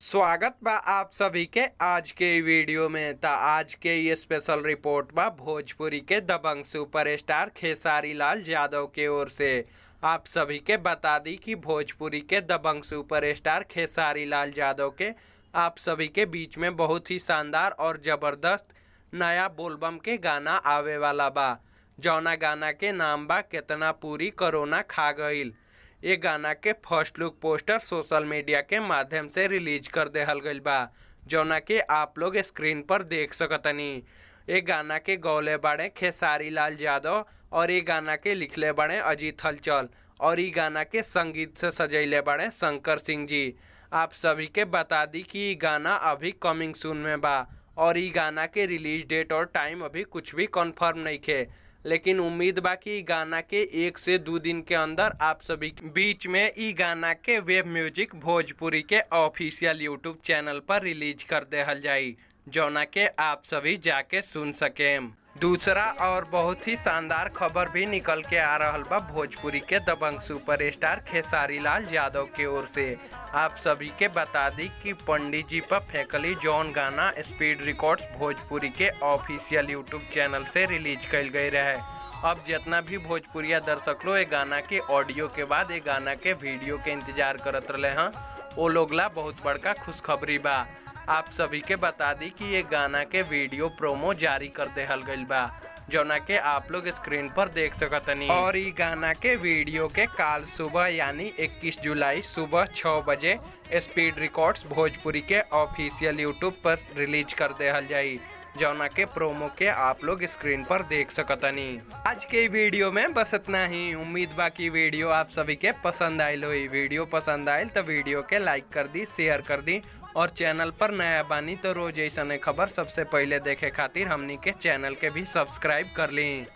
स्वागत बा आप सभी के आज के वीडियो में। आज के ये स्पेशल रिपोर्ट बा भोजपुरी के दबंग सुपरस्टार खेसारी लाल यादव के ओर से। आप सभी के बता दी कि भोजपुरी के दबंग सुपरस्टार खेसारी लाल यादव के आप सभी के बीच में बहुत ही शानदार और ज़बरदस्त नया बोलबम के गाना आवे वाला बा। जौना गाना के नाम बा केतना पूरी कोरोना खा गईल। ये गाना के first look poster social media के माध्यम से रिलीज कर देहल गईल बा, जौना के आप लोग स्क्रीन पर देख सकतनी। ये गाना के गौले बाड़े खेसारी लाल यादव और ये गाना के लिखले बाड़े अजीत हलचल और ये गाना के संगीत से सजैले बाड़े शंकर सिंह जी। आप सभी के बता दी कि ये गाना अभी कमिंग सून में बा और ये गाना के रिलीज डेट और टाइम अभी कुछ भी कंफर्म नहीं खे, लेकिन उम्मीद बा कि गाना के 1 से 2 दिन के अंदर आप सभी के बीच में ई गाना के वेब म्यूजिक भोजपुरी के ऑफिशियल यूट्यूब चैनल पर रिलीज कर देहल जाई, जौना के आप सभी जाके सुन सकें। दूसरा और बहुत ही शानदार खबर भी निकल के आ रहल बा भोजपुरी के दबंग सुपरस्टार खेसारी लाल यादव के ओर से। आप सभी के बता दी कि पंडित जी पर फेंकली जौन गाना स्पीड रिकॉर्ड्स भोजपुरी के ऑफिशियल यूट्यूब चैनल से रिलीज कल गई रहे। अब जितना भी भोजपुरिया दर्शक लोग ये गाना के ऑडियो के बाद ये गाना के वीडियो के इंतजार करत रहे हैं, वो लोग ला बहुत बड़का खुशखबरी बा। आप सभी के बता दी कि ये गाना के वीडियो प्रोमो जारी कर देहल गईल बा, जौना के आप लोग स्क्रीन पर देख सकतनी। और ये गाना के वीडियो के काल सुबह यानी 21 जुलाई सुबह 6 बजे स्पीड रिकॉर्ड्स भोजपुरी के ऑफिशियल यूट्यूब पर रिलीज कर देहल जाई, जौना के प्रोमो के आप लोग स्क्रीन पर देख सकतनी। आज के वीडियो में बस इतना ही। उम्मीद बा कि वीडियो आप सभी के पसंद आयल होई। वीडियो पसंद आयल तो वीडियो के लाइक कर दी, शेयर कर दी और चैनल पर नया बानी तो रोज ऐसा खबर सबसे पहले देखे खातिर हमनी के चैनल के भी सब्सक्राइब कर ली।